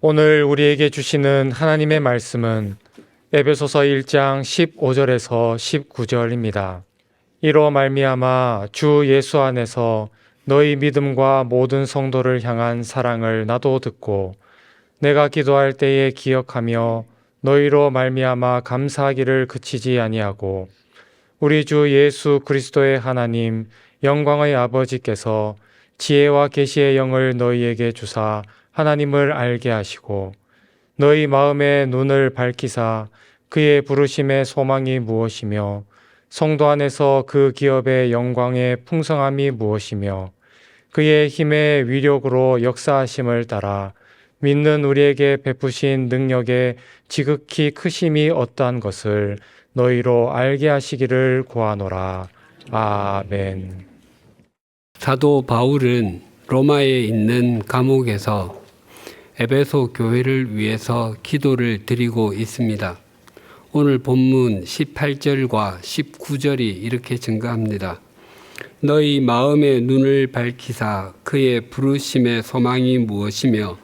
오늘 우리에게 주시는 하나님의 말씀은 에베소서 1장 15절에서 19절입니다. 이로 말미암아 주 예수 안에서 너희 믿음과 모든 성도를 향한 사랑을 나도 듣고 내가 기도할 때에 기억하며 너희로 말미암아 감사하기를 그치지 아니하고 우리 주 예수 그리스도의 하나님 영광의 아버지께서 지혜와 계시의 영을 너희에게 주사 하나님을 알게 하시고 너희 마음의 눈을 밝히사 그의 부르심의 소망이 무엇이며 성도 안에서 그 기업의 영광의 풍성함이 무엇이며 그의 힘의 위력으로 역사하심을 따라 믿는 우리에게 베푸신 능력의 지극히 크심이 어떠한 것을 너희로 알게 하시기를 구하노라. 아멘. 사도 바울은 로마에 있는 감옥에서 에베소 교회를 위해서 기도를 드리고 있습니다. 오늘 본문 18절과 19절이 이렇게 증가합니다. 너희 마음의 눈을 밝히사 그의 부르심의 소망이 무엇이며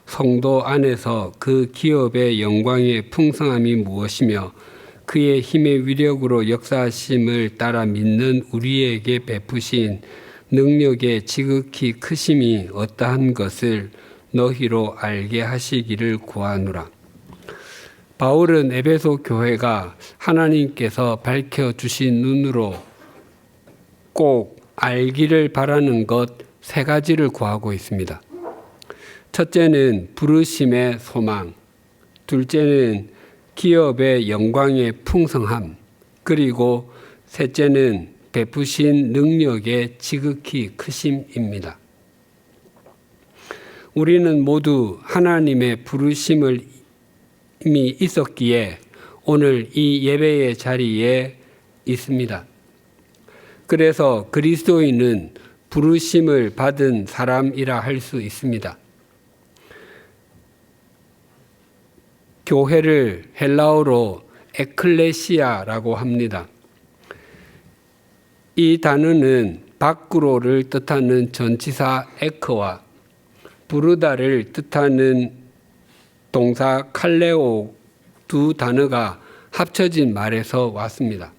성도 안에서 그 기업의 영광의 풍성함이 무엇이며 그의 힘의 위력으로 역사하심을 따라 믿는 우리에게 베푸신 능력의 지극히 크심이 어떠한 것을 너희로 알게 하시기를 구하노라. 바울은 에베소 교회가 하나님께서 밝혀주신 눈으로 꼭 알기를 바라는 것 세 가지를 구하고 있습니다. 첫째는 부르심의 소망, 둘째는 기업의 영광의 풍성함, 그리고 셋째는 베푸신 능력의 지극히 크심입니다. 우리는 모두 하나님의 부르심을 이미 있었기에 오늘 이 예배의 자리에 있습니다. 그래서 그리스도인은 부르심을 받은 사람이라 할 수 있습니다. 교회를 헬라어로 에클레시아라고 합니다. 이 단어는 밖으로를 뜻하는 전치사 에크와 부르다를 뜻하는 동사 칼레오 두 단어가 합쳐진 말에서 왔습니다.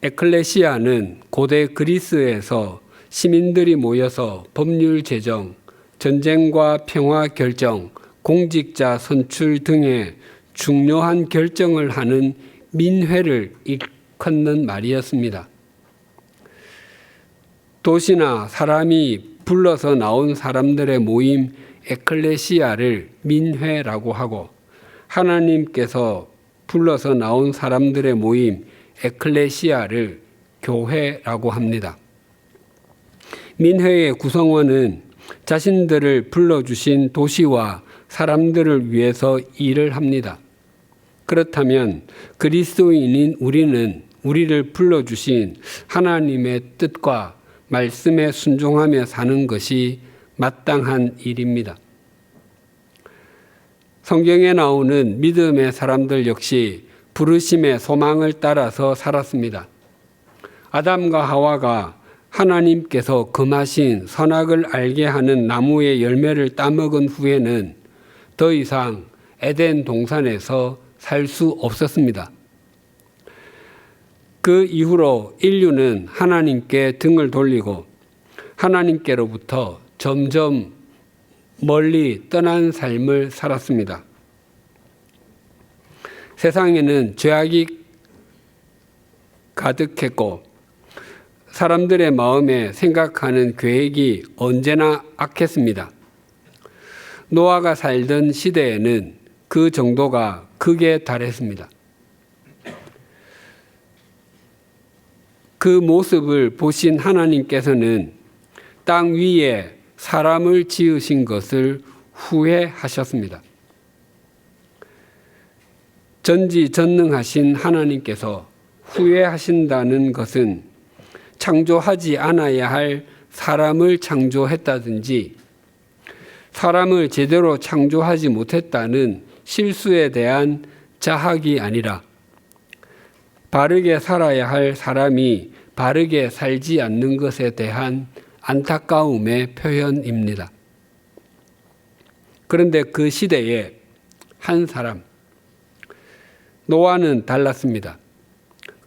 에클레시아는 고대 그리스에서 시민들이 모여서 법률 제정, 전쟁과 평화 결정, 공직자 선출 등의 중요한 결정을 하는 민회를 일컫는 말이었습니다. 도시나 사람이 불러서 나온 사람들의 모임 에클레시아를 민회라고 하고 하나님께서 불러서 나온 사람들의 모임 에클레시아를 교회라고 합니다. 민회의 구성원은 자신들을 불러주신 도시와 사람들을 위해서 일을 합니다. 그렇다면 그리스도인인 우리는 우리를 불러주신 하나님의 뜻과 말씀에 순종하며 사는 것이 마땅한 일입니다. 성경에 나오는 믿음의 사람들 역시 부르심의 소망을 따라서 살았습니다. 아담과 하와가 하나님께서 금하신 선악을 알게 하는 나무의 열매를 따먹은 후에는 더 이상 에덴 동산에서 살 수 없었습니다. 그 이후로 인류는 하나님께 등을 돌리고 하나님께로부터 점점 멀리 떠난 삶을 살았습니다. 세상에는 죄악이 가득했고 사람들의 마음에 생각하는 계획이 언제나 악했습니다. 노아가 살던 시대에는 그 정도가 극에 달했습니다. 그 모습을 보신 하나님께서는 땅 위에 사람을 지으신 것을 후회하셨습니다. 전지전능하신 하나님께서 후회하신다는 것은 창조하지 않아야 할 사람을 창조했다든지 사람을 제대로 창조하지 못했다는 실수에 대한 자학이 아니라 바르게 살아야 할 사람이 바르게 살지 않는 것에 대한 안타까움의 표현입니다. 그런데 그 시대에 한 사람, 노아는 달랐습니다.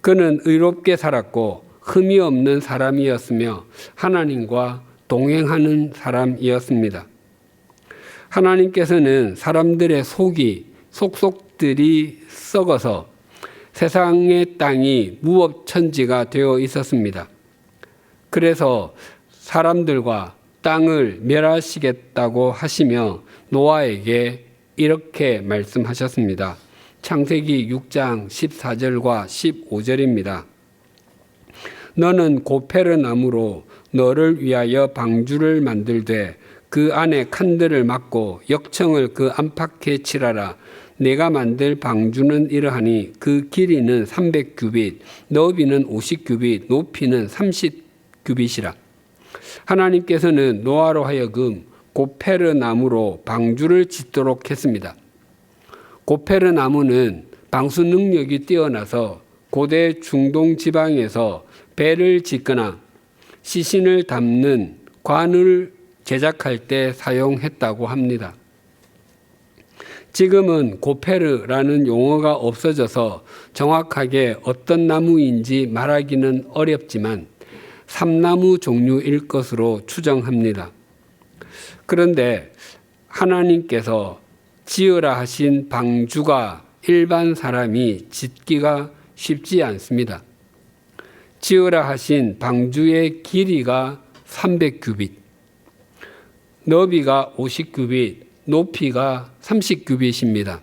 그는 의롭게 살았고 흠이 없는 사람이었으며 하나님과 동행하는 사람이었습니다. 하나님께서는 사람들의 속속들이 썩어서 세상의 땅이 무법천지가 되어 있었습니다. 그래서 사람들과 땅을 멸하시겠다고 하시며 노아에게 이렇게 말씀하셨습니다. 창세기 6장 14절과 15절입니다. 너는 고페르 나무로 너를 위하여 방주를 만들되 그 안에 칸들을 막고 역청을 그 안팎에 칠하라. 내가 만들 방주는 이러하니 그 길이는 300규빗, 너비는 50규빗, 높이는 30규빗이라. 하나님께서는 노아로 하여금 고페르 나무로 방주를 짓도록 했습니다. 고페르 나무는 방수 능력이 뛰어나서 고대 중동 지방에서 배를 짓거나 시신을 담는 관을 제작할 때 사용했다고 합니다. 지금은 고페르라는 용어가 없어져서 정확하게 어떤 나무인지 말하기는 어렵지만 삼나무 종류일 것으로 추정합니다. 그런데 하나님께서 지으라 하신 방주가 일반 사람이 짓기가 쉽지 않습니다. 지으라 하신 방주의 길이가 300규빗, 너비가 50규빗, 높이가 30규빗입니다.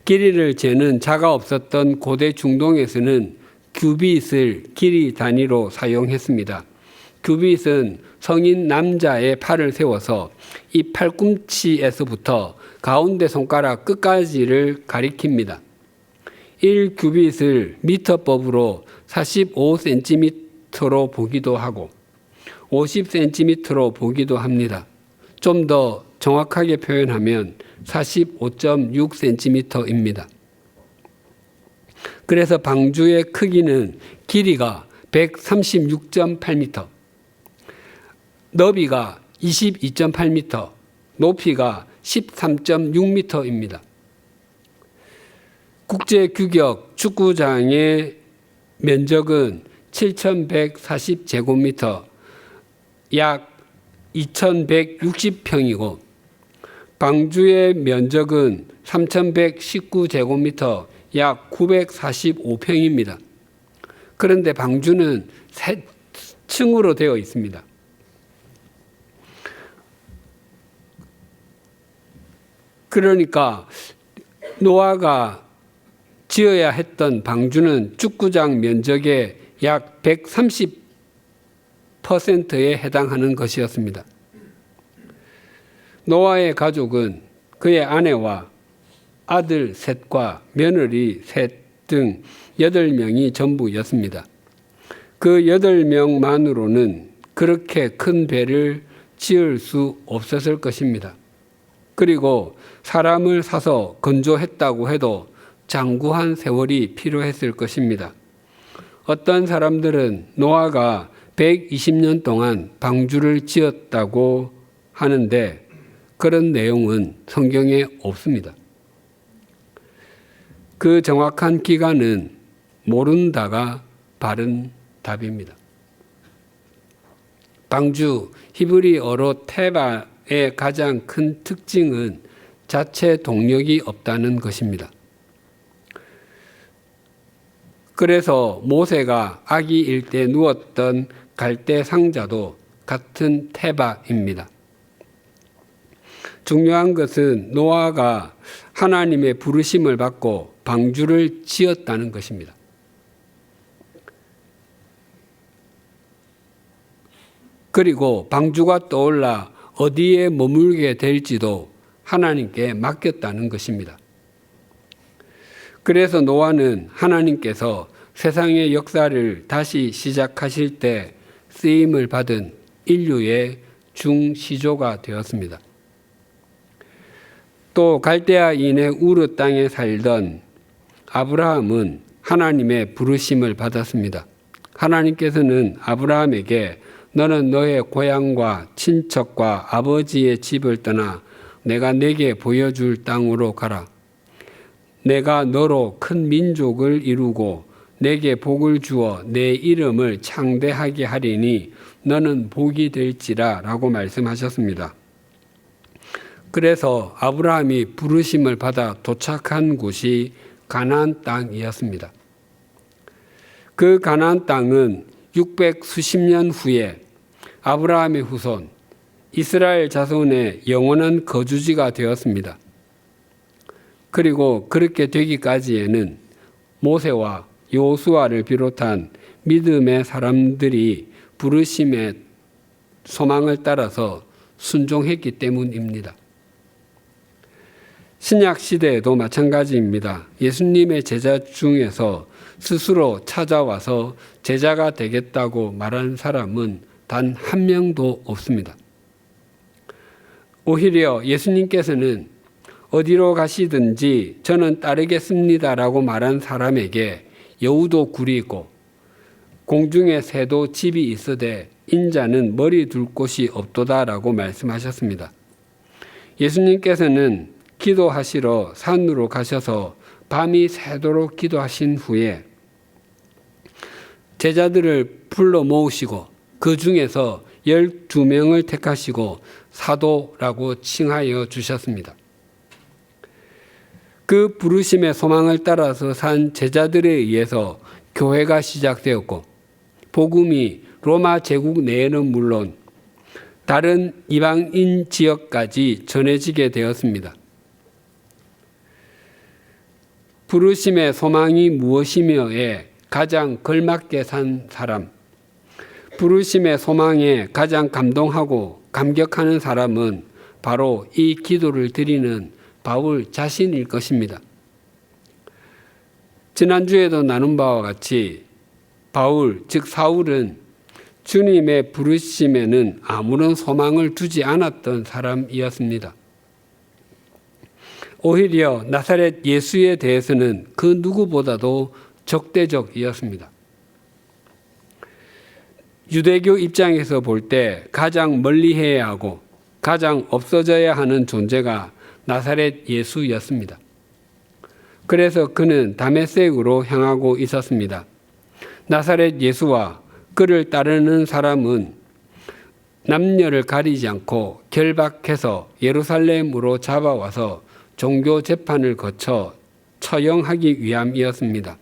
길이를 재는 자가 없었던 고대 중동에서는 규빗을 길이 단위로 사용했습니다. 규빗은 성인 남자의 팔을 세워서 이 팔꿈치에서부터 가운데 손가락 끝까지를 가리킵니다. 1규빗을 미터법으로 45cm로 보기도 하고 50cm로 보기도 합니다. 좀 더 정확하게 표현하면 45.6cm입니다. 그래서 방주의 크기는 길이가 136.8m, 너비가 22.8m, 높이가 13.6m입니다. 국제규격 축구장의 면적은 7,140제곱미터, 약 2,160평이고 방주의 면적은 3,119제곱미터, 약 945평입니다. 그런데 방주는 세 층으로 되어 있습니다. 그러니까 노아가 지어야 했던 방주는 축구장 면적의 약 130%에 해당하는 것이었습니다. 노아의 가족은 그의 아내와 아들 셋과 며느리 셋 등 8명이 전부였습니다. 그 8명만으로는 그렇게 큰 배를 지을 수 없었을 것입니다. 그리고 사람을 사서 건조했다고 해도 장구한 세월이 필요했을 것입니다. 어떤 사람들은 노아가 120년 동안 방주를 지었다고 하는데 그런 내용은 성경에 없습니다. 그 정확한 기간은 모른다가 바른 답입니다. 방주, 히브리어로 테바의 가장 큰 특징은 자체 동력이 없다는 것입니다. 그래서 모세가 아기일 때 누웠던 갈대 상자도 같은 테바입니다. 중요한 것은 노아가 하나님의 부르심을 받고 방주를 지었다는 것입니다. 그리고 방주가 떠올라 어디에 머물게 될지도 하나님께 맡겼다는 것입니다. 그래서 노아는 하나님께서 세상의 역사를 다시 시작하실 때 쓰임을 받은 인류의 중시조가 되었습니다. 또 갈대아인의 우르 땅에 살던 아브라함은 하나님의 부르심을 받았습니다. 하나님께서는 아브라함에게 너는 너의 고향과 친척과 아버지의 집을 떠나 내가 내게 보여줄 땅으로 가라. 내가 너로 큰 민족을 이루고 내게 복을 주어 내 이름을 창대하게 하리니 너는 복이 될지라 라고 말씀하셨습니다. 그래서 아브라함이 부르심을 받아 도착한 곳이 가나안 땅이었습니다. 그 가나안 땅은 600 수십 년 후에 아브라함의 후손 이스라엘 자손의 영원한 거주지가 되었습니다. 그리고 그렇게 되기까지에는 모세와 여호수아를 비롯한 믿음의 사람들이 부르심의 소망을 따라서 순종했기 때문입니다. 신약 시대에도 마찬가지입니다. 예수님의 제자 중에서 스스로 찾아와서 제자가 되겠다고 말한 사람은 단 한 명도 없습니다. 오히려 예수님께서는 어디로 가시든지 저는 따르겠습니다라고 말한 사람에게 여우도 굴이 있고 공중에 새도 집이 있으되 인자는 머리 둘 곳이 없도다라고 말씀하셨습니다. 예수님께서는 기도하시러 산으로 가셔서 밤이 새도록 기도하신 후에 제자들을 불러 모으시고 그 중에서 12명을 택하시고 사도라고 칭하여 주셨습니다. 그 부르심의 소망을 따라서 산 제자들에 의해서 교회가 시작되었고 복음이 로마 제국 내에는 물론 다른 이방인 지역까지 전해지게 되었습니다. 부르심의 소망이 무엇이며에 가장 걸맞게 산 사람, 부르심의 소망에 가장 감동하고 감격하는 사람은 바로 이 기도를 드리는 바울 자신일 것입니다. 지난주에도 나눈 바와 같이 바울, 즉 사울은 주님의 부르심에는 아무런 소망을 두지 않았던 사람이었습니다. 오히려 나사렛 예수에 대해서는 그 누구보다도 적대적이었습니다. 유대교 입장에서 볼 때 가장 멀리해야 하고 가장 없어져야 하는 존재가 나사렛 예수였습니다. 그래서 그는 다메섹으로 향하고 있었습니다. 나사렛 예수와 그를 따르는 사람은 남녀를 가리지 않고 결박해서 예루살렘으로 잡아와서 종교 재판을 거쳐 처형하기 위함이었습니다.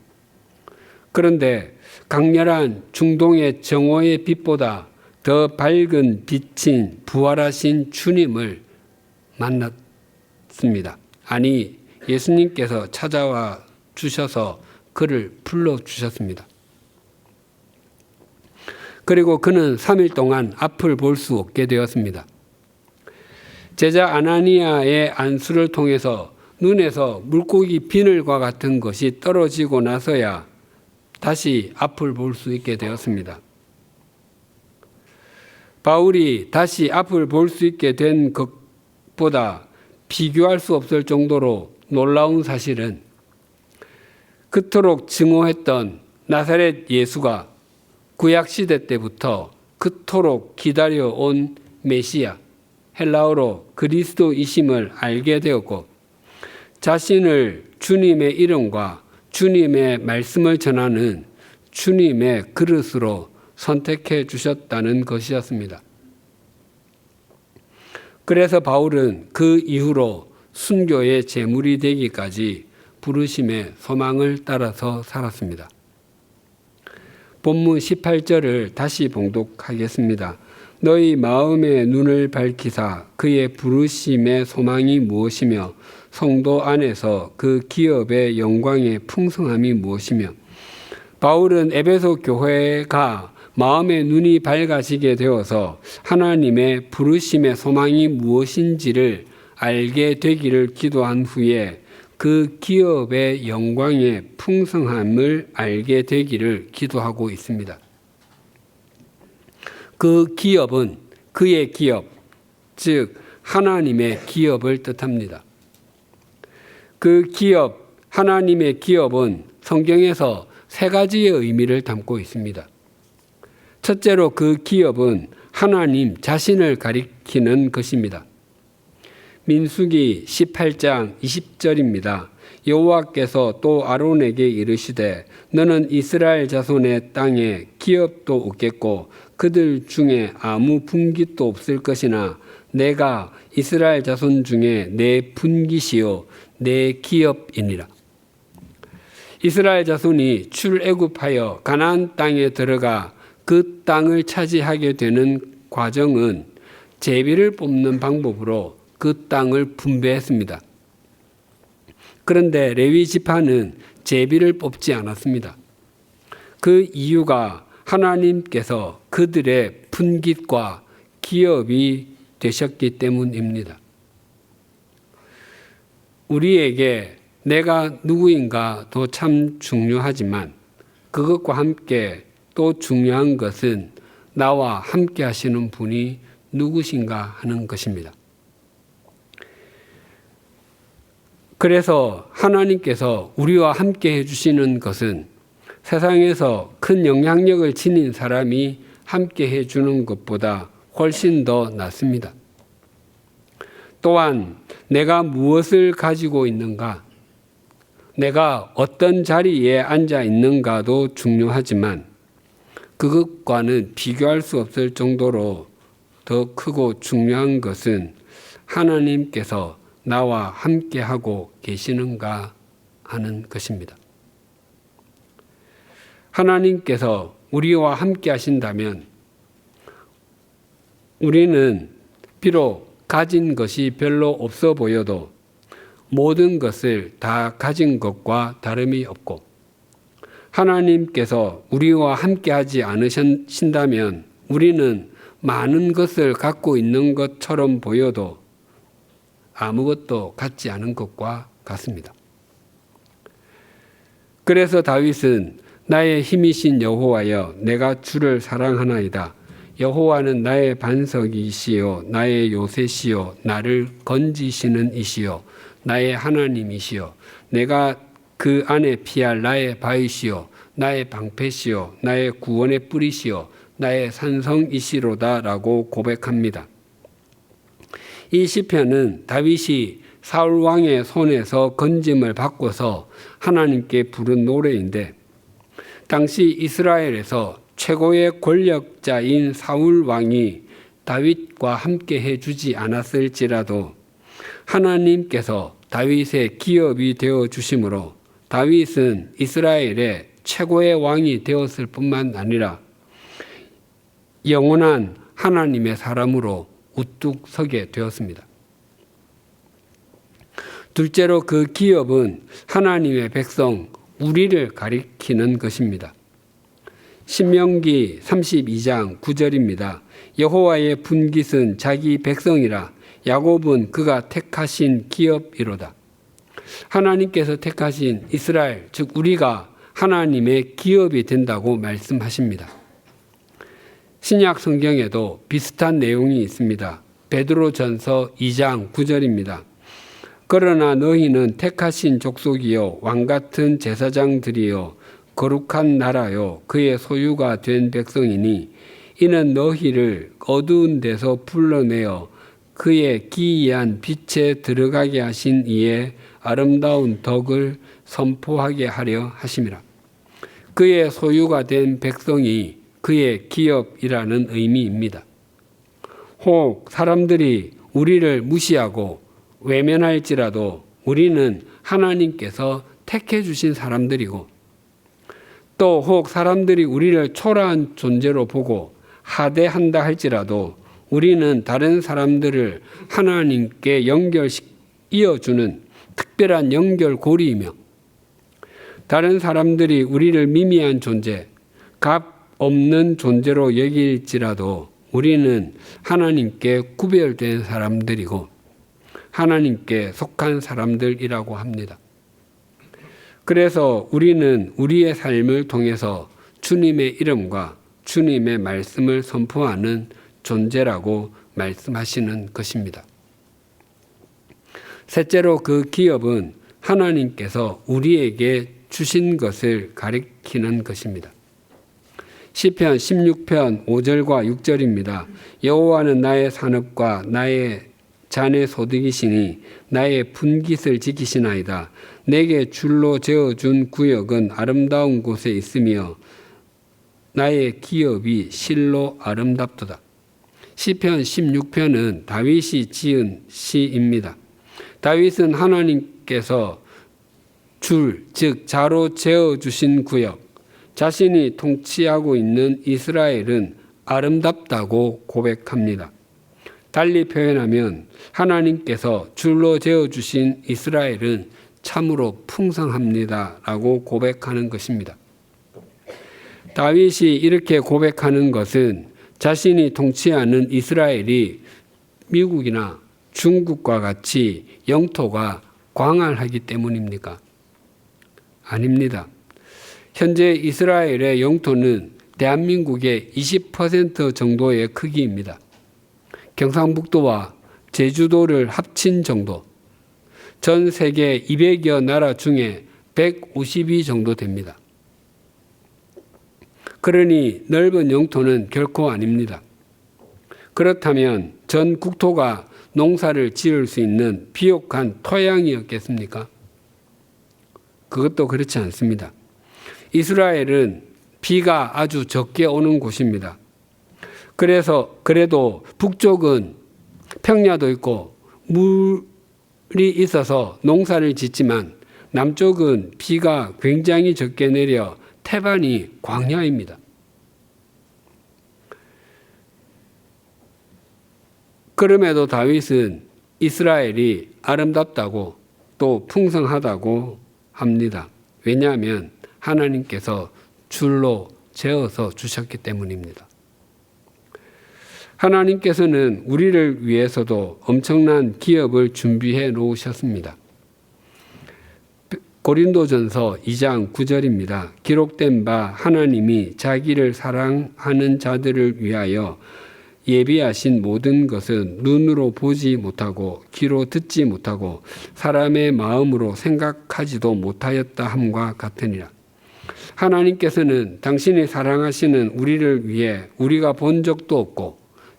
그런데 강렬한 중동의 정오의 빛보다 더 밝은 빛인 부활하신 주님을 만났습니다. 아니, 예수님께서 찾아와 주셔서 그를 불러주셨습니다. 그리고 그는 3일 동안 앞을 볼 수 없게 되었습니다. 제자 아나니아의 안수를 통해서 눈에서 물고기 비늘과 같은 것이 떨어지고 나서야 다시 앞을 볼 수 있게 되었습니다. 바울이 다시 앞을 볼 수 있게 된 것보다 비교할 수 없을 정도로 놀라운 사실은 그토록 증오했던 나사렛 예수가 구약시대 때부터 그토록 기다려온 메시아, 헬라어로 그리스도이심을 알게 되었고 자신을 주님의 이름과 주님의 말씀을 전하는 주님의 그릇으로 선택해 주셨다는 것이었습니다. 그래서 바울은 그 이후로 순교의 제물이 되기까지 부르심의 소망을 따라서 살았습니다. 본문 18절을 다시 봉독하겠습니다. 너희 마음의 눈을 밝히사 그의 부르심의 소망이 무엇이며 성도 안에서 그 기업의 영광의 풍성함이 무엇이며. 바울은 에베소 교회가 마음의 눈이 밝아지게 되어서 하나님의 부르심의 소망이 무엇인지를 알게 되기를 기도한 후에 그 기업의 영광의 풍성함을 알게 되기를 기도하고 있습니다. 그 기업은 그의 기업, 즉 하나님의 기업을 뜻합니다. 그 기업, 하나님의 기업은 성경에서 세 가지의 의미를 담고 있습니다. 첫째로 그 기업은 하나님 자신을 가리키는 것입니다. 민수기 18장 20절입니다. 여호와께서 또 아론에게 이르시되 너는 이스라엘 자손의 땅에 기업도 없겠고 그들 중에 아무 분깃도 없을 것이나 내가 이스라엘 자손 중에 내 분깃이요 내 기업이니라. 이스라엘 자손이 출애굽하여 가나안 땅에 들어가 그 땅을 차지하게 되는 과정은 제비를 뽑는 방법으로 그 땅을 분배했습니다. 그런데 레위 지파는 제비를 뽑지 않았습니다. 그 이유가 하나님께서 그들의 분깃과 기업이 되셨기 때문입니다. 우리에게 내가 누구인가도 참 중요하지만 그것과 함께 또 중요한 것은 나와 함께 하시는 분이 누구신가 하는 것입니다. 그래서 하나님께서 우리와 함께 해주시는 것은 세상에서 큰 영향력을 지닌 사람이 함께 해주는 것보다 훨씬 더 낫습니다. 또한 내가 무엇을 가지고 있는가, 내가 어떤 자리에 앉아 있는가도 중요하지만 그것과는 비교할 수 없을 정도로 더 크고 중요한 것은 하나님께서 나와 함께하고 계시는가 하는 것입니다. 하나님께서 우리와 함께 하신다면 우리는 비록 가진 것이 별로 없어 보여도 모든 것을 다 가진 것과 다름이 없고 하나님께서 우리와 함께 하지 않으신다면 우리는 많은 것을 갖고 있는 것처럼 보여도 아무것도 갖지 않은 것과 같습니다. 그래서 다윗은 나의 힘이신 여호와여 내가 주를 사랑하나이다. 여호와는 나의 반석이시요 나의 요새시요 나를 건지시는 이시요 나의 하나님이시요 내가 그 안에 피할 나의 바위시요 나의 방패시요 나의 구원의 뿌리시요 나의 산성이시로다라고 고백합니다. 이 시편은 다윗이 사울 왕의 손에서 건짐을 받고서 하나님께 부른 노래인데 당시 이스라엘에서 최고의 권력자인 사울 왕이 다윗과 함께 해주지 않았을지라도 하나님께서 다윗의 기업이 되어 주심으로 다윗은 이스라엘의 최고의 왕이 되었을 뿐만 아니라 영원한 하나님의 사람으로 우뚝 서게 되었습니다. 둘째로 그 기업은 하나님의 백성 우리를 가리키는 것입니다. 신명기 32장 9절입니다. 여호와의 분깃은 자기 백성이라 야곱은 그가 택하신 기업이로다. 하나님께서 택하신 이스라엘 즉 우리가 하나님의 기업이 된다고 말씀하십니다. 신약 성경에도 비슷한 내용이 있습니다. 베드로전서 2장 9절입니다. 그러나 너희는 택하신 족속이요 왕같은 제사장들이요 거룩한 나라요 그의 소유가 된 백성이니 이는 너희를 어두운 데서 불러내어 그의 기이한 빛에 들어가게 하신 이의 아름다운 덕을 선포하게 하려 하심이라. 그의 소유가 된 백성이 그의 기업이라는 의미입니다. 혹 사람들이 우리를 무시하고 외면할지라도 우리는 하나님께서 택해 주신 사람들이고 또 혹 사람들이 우리를 초라한 존재로 보고 하대한다 할지라도 우리는 다른 사람들을 하나님께 이어주는 특별한 연결고리이며 다른 사람들이 우리를 미미한 존재, 값 없는 존재로 여길지라도 우리는 하나님께 구별된 사람들이고 하나님께 속한 사람들이라고 합니다. 그래서 우리는 우리의 삶을 통해서 주님의 이름과 주님의 말씀을 선포하는 존재라고 말씀하시는 것입니다. 셋째로 그 기업은 하나님께서 우리에게 주신 것을 가리키는 것입니다. 시편 16편 5절과 6절입니다. 여호와는 나의 산업과 나의 잔의 소득이시니 나의 분깃을 지키시나이다. 내게 줄로 재어준 구역은 아름다운 곳에 있으며 나의 기업이 실로 아름답도다. 시편 16편은 다윗이 지은 시입니다. 다윗은 하나님께서 즉 자로 재어주신 구역, 자신이 통치하고 있는 이스라엘은 아름답다고 고백합니다. 달리 표현하면 하나님께서 줄로 재어주신 이스라엘은 참으로 풍성합니다 라고 고백하는 것입니다. 다윗이 이렇게 고백하는 것은 자신이 통치하는 이스라엘이 미국이나 중국과 같이 영토가 광활하기 때문입니까? 아닙니다. 현재 이스라엘의 영토는 대한민국의 20% 정도의 크기입니다. 경상북도와 제주도를 합친 정도, 전 세계 200여 나라 중에 150위 정도 됩니다. 그러니 넓은 영토는 결코 아닙니다. 그렇다면 전 국토가 농사를 지을 수 있는 비옥한 토양이었겠습니까? 그것도 그렇지 않습니다. 이스라엘은 비가 아주 적게 오는 곳입니다. 그래도 북쪽은 평야도 있고 물이 있어서 농사를 짓지만 남쪽은 비가 굉장히 적게 내려 태반이 광야입니다. 그럼에도 다윗은 이스라엘이 아름답다고 또 풍성하다고 합니다. 왜냐하면 하나님께서 줄로 재어서 주셨기 때문입니다. 하나님께서는 우리를 위해서도 엄청난 기업을 준비해 놓으셨습니다. 고린도전서 2장 9절입니다. 기록된 바 하나님이 자기를 사랑하는 자들을 위하여 예비하신 모든 것은 눈으로 보지 못하고 귀로 듣지 못하고 사람의 마음으로 생각하지도 못하였다 함과 같으니라. 하나님께서는 당신이 사랑하시는 우리를 위해 우리가 본 적도 없고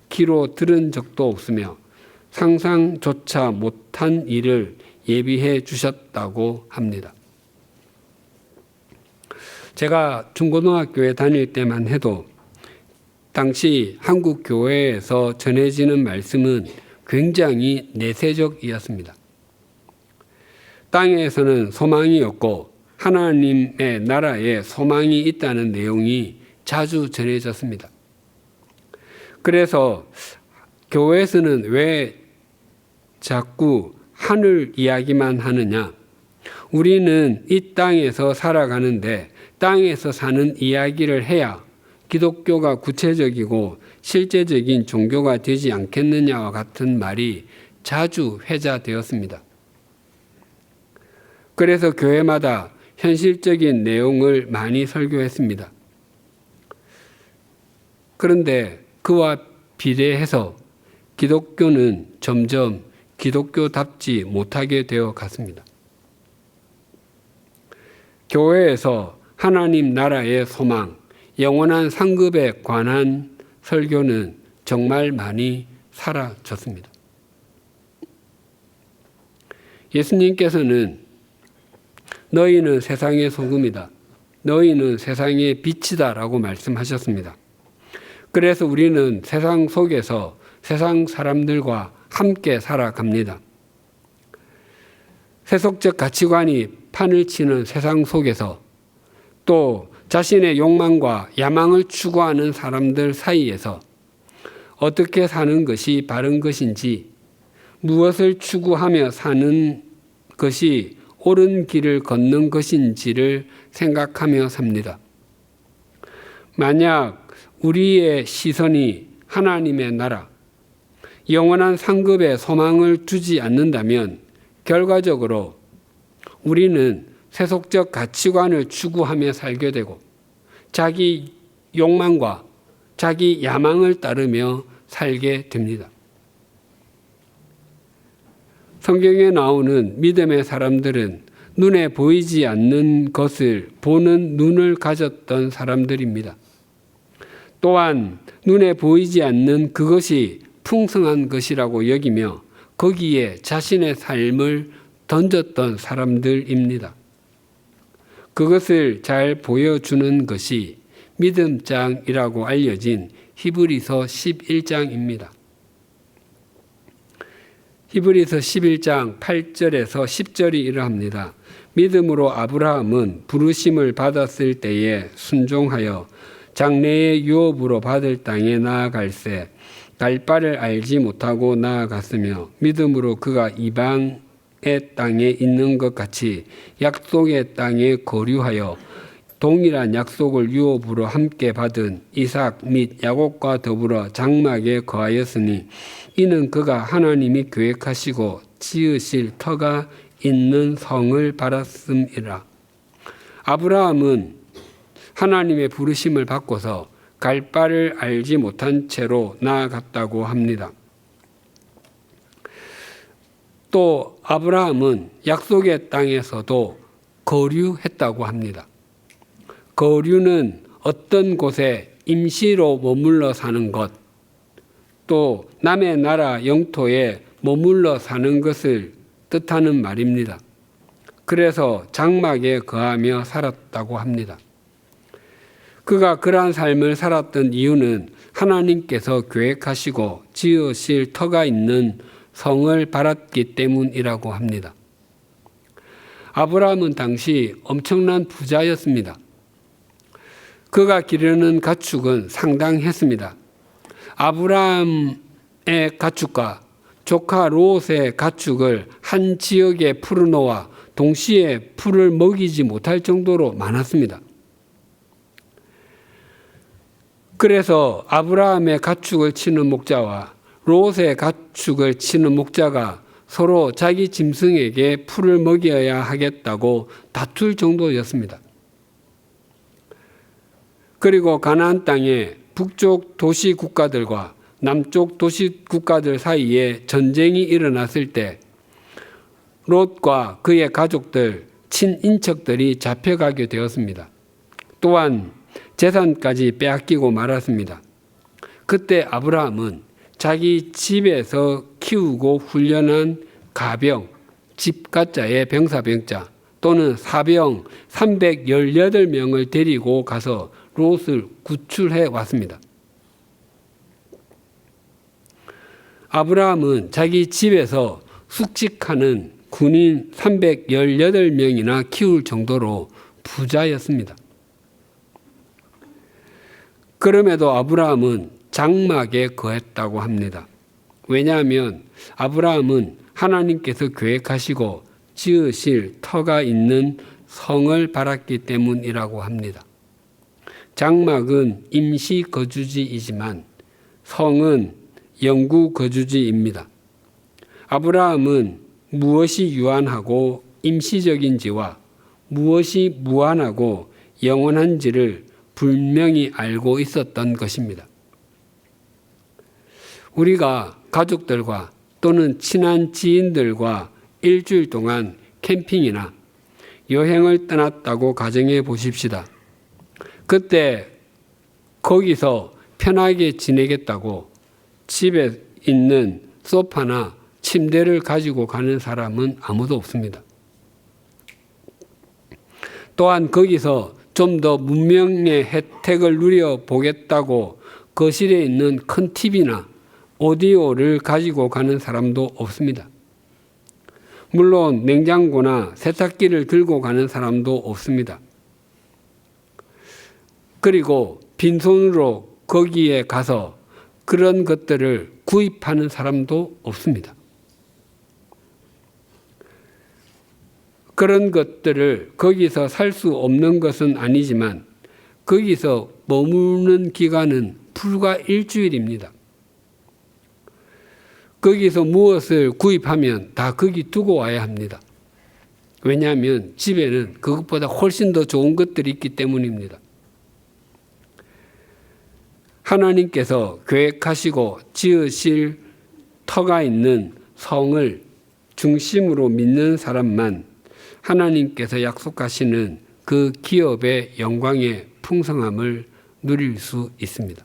귀로 들은 적도 없으며 상상조차 못한 일을 예비해 주셨다고 합니다. 제가 중고등학교에 다닐 때만 해도 당시 한국 교회에서 전해지는 말씀은 굉장히 내세적이었습니다. 땅에서는 소망이 없고 하나님의 나라에 소망이 있다는 내용이 자주 전해졌습니다. 그래서 교회에서는 왜 자꾸 하늘 이야기만 하느냐? 우리는 이 땅에서 살아가는데 땅에서 사는 이야기를 해야 기독교가 구체적이고 실제적인 종교가 되지 않겠느냐와 같은 말이 자주 회자되었습니다. 그래서 교회마다 현실적인 내용을 많이 설교했습니다. 그런데 그와 비례해서 기독교는 점점 기독교답지 못하게 되어 갔습니다. 교회에서 하나님 나라의 소망, 영원한 상급에 관한 설교는 정말 많이 사라졌습니다. 예수님께서는 너희는 세상의 소금이다. 너희는 세상의 빛이다 라고 말씀하셨습니다. 그래서 우리는 세상 속에서 세상 사람들과 함께 살아갑니다. 세속적 가치관이 판을 치는 세상 속에서 또 자신의 욕망과 야망을 추구하는 사람들 사이에서 어떻게 사는 것이 바른 것인지, 무엇을 추구하며 사는 것이 옳은 길을 걷는 것인지를 생각하며 삽니다. 만약 우리의 시선이 하나님의 나라, 영원한 상급에 소망을 두지 않는다면 결과적으로 우리는 세속적 가치관을 추구하며 살게 되고 자기 욕망과 자기 야망을 따르며 살게 됩니다. 성경에 나오는 믿음의 사람들은 눈에 보이지 않는 것을 보는 눈을 가졌던 사람들입니다. 또한 눈에 보이지 않는 그것이 풍성한 것이라고 여기며 거기에 자신의 삶을 던졌던 사람들입니다. 그것을 잘 보여주는 것이 믿음장이라고 알려진 히브리서 11장입니다. 히브리서 11장 8절에서 10절이 이러합니다. 믿음으로 아브라함은 부르심을 받았을 때에 순종하여 장래의 유업으로 받을 땅에 나아갈새 갈 바를 알지 못하고 나아갔으며 믿음으로 그가 이방의 땅에 있는 것 같이 약속의 땅에 거류하여 동일한 약속을 유업으로 함께 받은 이삭 및 야곱과 더불어 장막에 거하였으니 이는 그가 하나님이 계획하시고 지으실 터가 있는 성을 바랐음이라. 아브라함은 하나님의 부르심을 받고서 갈 바를 알지 못한 채로 나아갔다고 합니다. 또 아브라함은 약속의 땅에서도 거류했다고 합니다. 거류는 어떤 곳에 임시로 머물러 사는 것, 또 남의 나라 영토에 머물러 사는 것을 뜻하는 말입니다. 그래서 장막에 거하며 살았다고 합니다. 그가 그러한 삶을 살았던 이유는 하나님께서 계획하시고 지으실 터가 있는 성을 바랐기 때문이라고 합니다. 아브라함은 당시 엄청난 부자였습니다. 그가 기르는 가축은 상당했습니다. 아브라함의 가축과 조카 롯의 가축을 한 지역에 풀어놓아 동시에 풀을 먹이지 못할 정도로 많았습니다. 그래서 아브라함의 가축을 치는 목자와 롯의 가축을 치는 목자가 서로 자기 짐승에게 풀을 먹여야 하겠다고 다툴 정도였습니다. 그리고 가나안 땅에 북쪽 도시 국가들과 남쪽 도시 국가들 사이에 전쟁이 일어났을 때 롯과 그의 가족들, 친인척들이 잡혀가게 되었습니다. 또한 재산까지 빼앗기고 말았습니다. 그때 아브라함은 자기 집에서 키우고 훈련한 가병, 집가자의 병사병자 또는 사병 318명을 데리고 가서 롯을 구출해 왔습니다. 아브라함은 자기 집에서 숙직하는 군인 318명이나 키울 정도로 부자였습니다. 그럼에도 아브라함은 장막에 거했다고 합니다. 왜냐하면 아브라함은 하나님께서 계획하시고 지으실 터가 있는 성을 바랐기 때문이라고 합니다. 장막은 임시 거주지이지만 성은 영구 거주지입니다. 아브라함은 무엇이 유한하고 임시적인지와 무엇이 무한하고 영원한지를 분명히 알고 있었던 것입니다. 우리가 가족들과 또는 친한 지인들과 일주일 동안 캠핑이나 여행을 떠났다고 가정해 보십시다. 그때 거기서 편하게 지내겠다고 집에 있는 소파나 침대를 가지고 가는 사람은 아무도 없습니다. 또한 거기서 좀 더 문명의 혜택을 누려보겠다고 거실에 있는 큰 TV나 오디오를 가지고 가는 사람도 없습니다. 물론 냉장고나 세탁기를 들고 가는 사람도 없습니다. 그리고 빈손으로 거기에 가서 그런 것들을 구입하는 사람도 없습니다. 그런 것들을 거기서 살 수 없는 것은 아니지만 거기서 머무는 기간은 불과 일주일입니다. 거기서 무엇을 구입하면 다 거기 두고 와야 합니다. 왜냐하면 집에는 그것보다 훨씬 더 좋은 것들이 있기 때문입니다. 하나님께서 계획하시고 지으실 터가 있는 성을 중심으로 믿는 사람만 하나님께서 약속하시는 그 기업의 영광의 풍성함을 누릴 수 있습니다.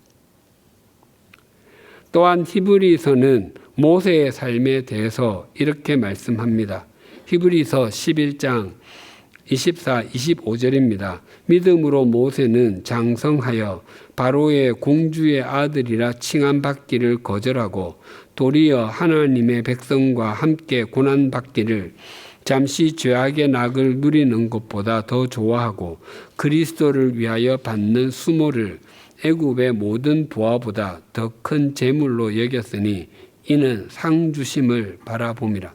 또한 히브리서는 모세의 삶에 대해서 이렇게 말씀합니다. 히브리서 11장 24, 25절입니다. 믿음으로 모세는 장성하여 바로의 공주의 아들이라 칭함받기를 거절하고 도리어 하나님의 백성과 함께 고난받기를 잠시 죄악의 낙을 누리는 것보다 더 좋아하고 그리스도를 위하여 받는 수모를 애굽의 모든 부하보다 더 큰 재물로 여겼으니 이는 상 주심을 바라봄이라.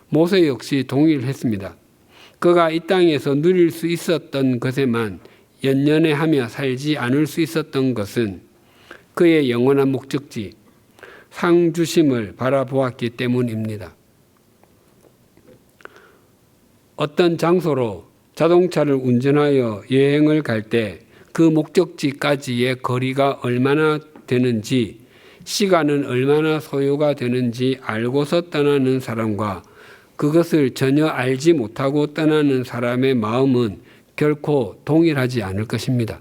모세 역시 동일했습니다. 그가 이 땅에서 누릴 수 있었던 것에만 연연해하며 살지 않을 수 있었던 것은 그의 영원한 목적지 상 주심을 바라보았기 때문입니다. 어떤 장소로 자동차를 운전하여 여행을 갈 때 그 목적지까지의 거리가 얼마나 되는지, 시간은 얼마나 소요가 되는지 알고서 떠나는 사람과 그것을 전혀 알지 못하고 떠나는 사람의 마음은 결코 동일하지 않을 것입니다.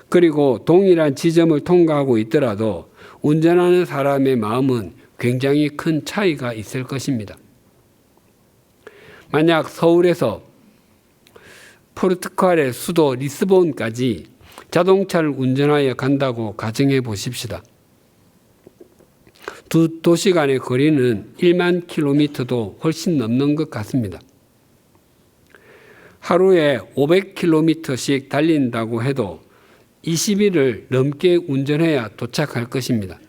그리고 동일한 지점을 통과하고 있더라도 운전하는 사람의 마음은 굉장히 큰 차이가 있을 것입니다. 만약 서울에서 포르투갈의 수도 리스본까지 자동차를 운전하여 간다고 가정해 보십시다. 두 도시 간의 거리는 1만 킬로미터도 훨씬 넘는 것 같습니다. 하루에 500킬로미터씩 달린다고 해도 20일을 넘게 운전해야 도착할 것입니다.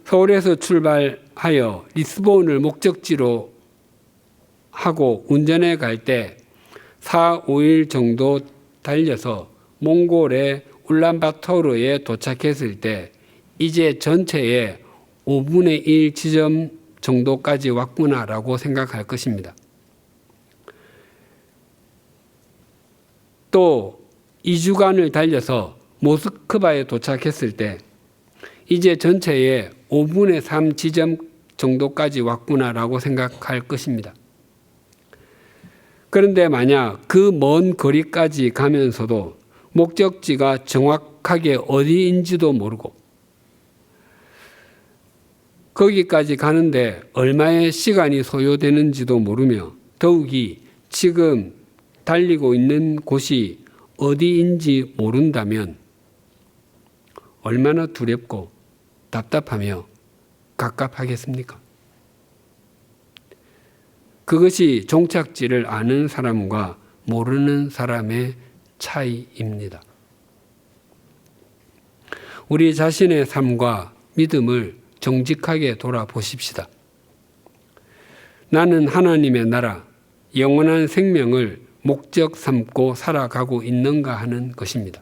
서울에서 출발하여 리스본을 목적지로 하고 운전해 갈 때 4, 5일 정도 달려서 몽골의 울란바토르에 도착했을 때 이제 전체의 5분의 1 지점 정도까지 왔구나라고 생각할 것입니다. 또 2주간을 달려서 모스크바에 도착했을 때 이제 전체의 5분의 3 지점 정도까지 왔구나라고 생각할 것입니다. 그런데 만약 그 먼 거리까지 가면서도 목적지가 정확하게 어디인지도 모르고 거기까지 가는데 얼마의 시간이 소요되는지도 모르며 더욱이 지금 달리고 있는 곳이 어디인지 모른다면 얼마나 두렵고 답답하며 갑갑하겠습니까? 그것이 종착지를 아는 사람과 모르는 사람의 차이입니다. 우리 자신의 삶과 믿음을 정직하게 돌아보십시다. 나는 하나님의 나라, 영원한 생명을 목적 삼고 살아가고 있는가 하는 것입니다.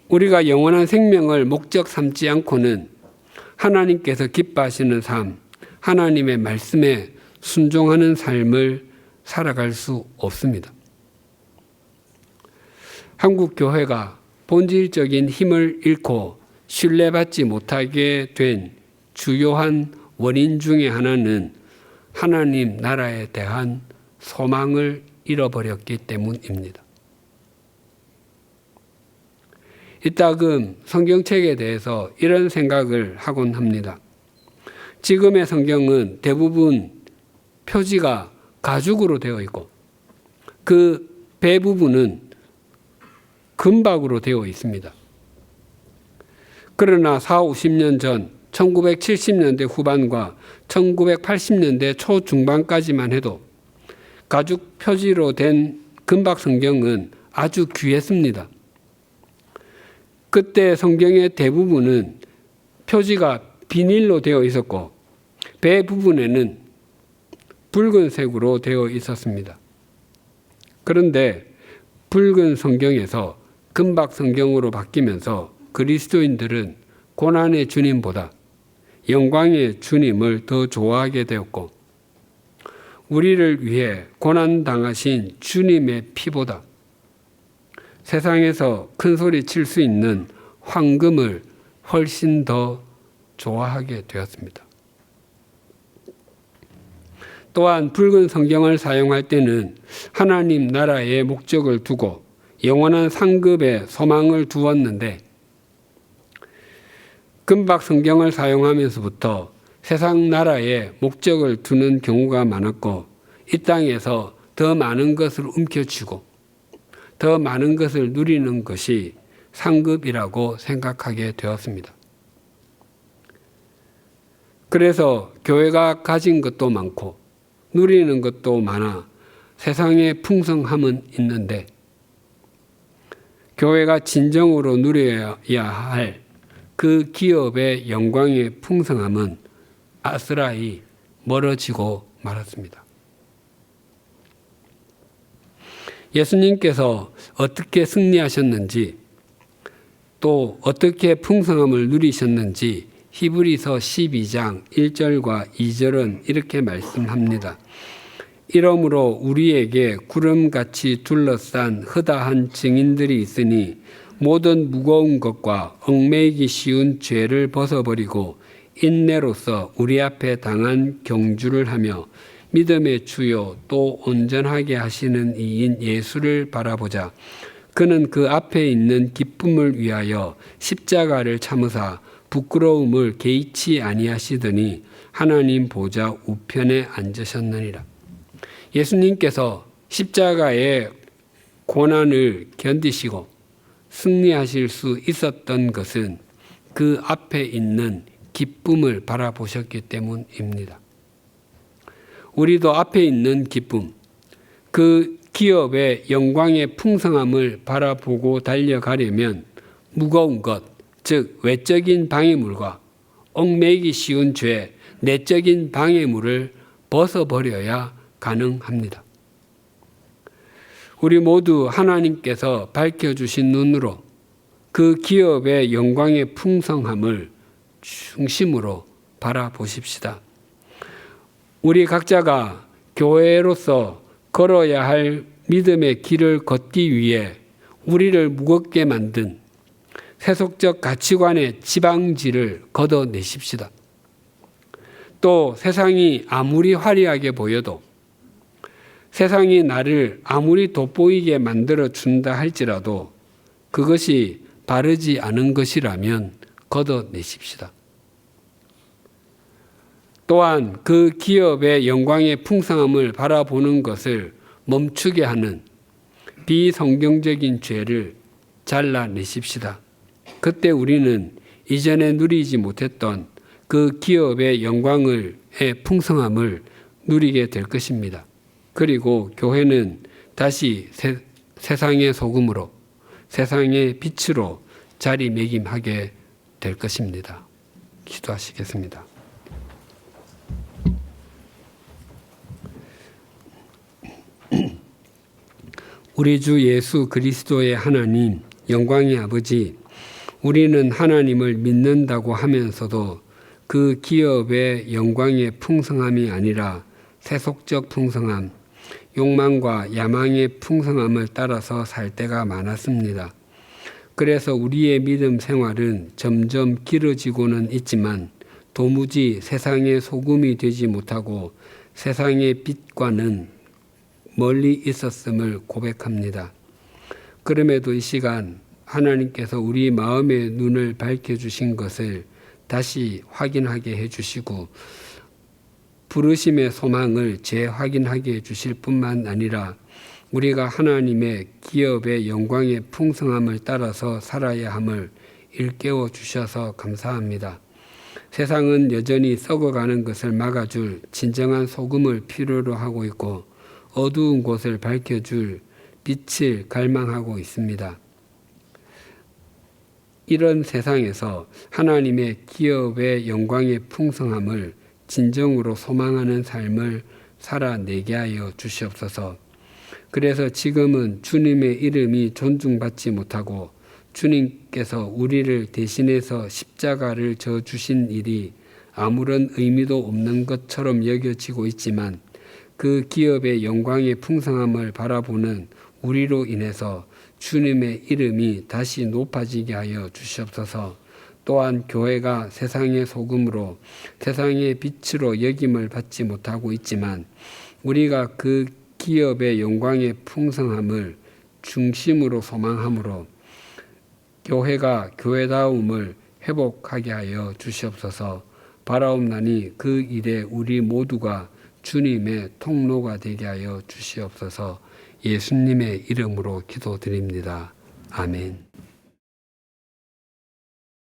우리가 영원한 생명을 목적 삼지 않고는 하나님께서 기뻐하시는 삶, 하나님의 말씀에 순종하는 삶을 살아갈 수 없습니다. 한국 교회가 본질적인 힘을 잃고 신뢰받지 못하게 된 주요한 원인 중에 하나는 하나님 나라에 대한 소망을 잃어버렸기 때문입니다. 이따금 성경책에 대해서 이런 생각을 하곤 합니다. 지금의 성경은 대부분 표지가 가죽으로 되어 있고 그 배 부분은 금박으로 되어 있습니다. 그러나 40, 50년 전 1970년대 후반과 1980년대 초중반까지만 해도 가죽 표지로 된 금박 성경은 아주 귀했습니다. 그때 성경의 대부분은 표지가 비닐로 되어 있었고 배 부분에는 붉은색으로 되어 있었습니다. 그런데 붉은 성경에서 금박 성경으로 바뀌면서 그리스도인들은 고난의 주님보다 영광의 주님을 더 좋아하게 되었고 우리를 위해 고난 당하신 주님의 피보다 세상에서 큰 소리 칠 수 있는 황금을 훨씬 더 좋아하게 되었습니다. 또한 붉은 성경을 사용할 때는 하나님 나라의 목적을 두고 영원한 상급에 소망을 두었는데, 금박 성경을 사용하면서부터 세상 나라에 목적을 두는 경우가 많았고, 이 땅에서 더 많은 것을 움켜쥐고 더 많은 것을 누리는 것이 상급이라고 생각하게 되었습니다. 그래서 교회가 가진 것도 많고 누리는 것도 많아 세상의 풍성함은 있는데, 교회가 진정으로 누려야 할 그 기업의 영광의 풍성함은 아스라이 멀어지고 말았습니다. 예수님께서 어떻게 승리하셨는지, 또 어떻게 풍성함을 누리셨는지 히브리서 12장 1절과 2절은 이렇게 말씀합니다. 이러므로 우리에게 구름같이 둘러싼 허다한 증인들이 있으니 모든 무거운 것과 얽매이기 쉬운 죄를 벗어버리고 인내로서 우리 앞에 당한 경주를 하며 믿음의 주요 또 온전하게 하시는 이인 예수를 바라보자. 그는 그 앞에 있는 기쁨을 위하여 십자가를 참으사 부끄러움을 개의치 아니하시더니 하나님 보좌 우편에 앉으셨느니라. 예수님께서 십자가의 고난을 견디시고 승리하실 수 있었던 것은 그 앞에 있는 기쁨을 바라보셨기 때문입니다. 우리도 앞에 있는 기쁨, 그 기업의 영광의 풍성함을 바라보고 달려가려면 무거운 것, 즉 외적인 방해물과 얽매이기 쉬운 죄, 내적인 방해물을 벗어버려야 가능합니다. 우리 모두 하나님께서 밝혀주신 눈으로 그 기업의 영광의 풍성함을 중심으로 바라보십시다. 우리 각자가 교회로서 걸어야 할 믿음의 길을 걷기 위해 우리를 무겁게 만든 세속적 가치관의 지방지를 걷어내십시다. 또 세상이 아무리 화려하게 보여도, 세상이 나를 아무리 돋보이게 만들어 준다 할지라도 그것이 바르지 않은 것이라면 걷어내십시다. 또한 그 기업의 영광의 풍성함을 바라보는 것을 멈추게 하는 비성경적인 죄를 잘라내십시다. 그때 우리는 이전에 누리지 못했던 그 기업의 영광의 풍성함을 누리게 될 것입니다. 그리고 교회는 다시 세상의 소금으로, 세상의 빛으로 자리매김하게 될 것입니다. 기도하시겠습니다. 우리 주 예수 그리스도의 하나님, 영광의 아버지, 우리는 하나님을 믿는다고 하면서도 그 기업의 영광의 풍성함이 아니라 세속적 풍성함, 욕망과 야망의 풍성함을 따라서 살 때가 많았습니다. 그래서 우리의 믿음 생활은 점점 길어지고는 있지만 도무지 세상의 소금이 되지 못하고 세상의 빛과는 멀리 있었음을 고백합니다. 그럼에도 이 시간 하나님께서 우리 마음의 눈을 밝혀주신 것을 다시 확인하게 해주시고 부르심의 소망을 재확인하게 해주실 뿐만 아니라 우리가 하나님의 기업의 영광의 풍성함을 따라서 살아야 함을 일깨워 주셔서 감사합니다. 세상은 여전히 썩어가는 것을 막아줄 진정한 소금을 필요로 하고 있고 어두운 곳을 밝혀줄 빛을 갈망하고 있습니다. 이런 세상에서 하나님의 기업의 영광의 풍성함을 진정으로 소망하는 삶을 살아내게 하여 주시옵소서. 그래서 지금은 주님의 이름이 존중받지 못하고 주님께서 우리를 대신해서 십자가를 져 주신 일이 아무런 의미도 없는 것처럼 여겨지고 있지만 그 기업의 영광의 풍성함을 바라보는 우리로 인해서 주님의 이름이 다시 높아지게 하여 주시옵소서. 또한 교회가 세상의 소금으로 세상의 빛으로 여김을 받지 못하고 있지만 우리가 그 기업의 영광의 풍성함을 중심으로 소망함으로 교회가 교회다움을 회복하게 하여 주시옵소서. 바라옵나니 그 일에 우리 모두가 주님의 통로가 되게 하여 주시옵소서. 예수님의 이름으로 기도드립니다. 아멘.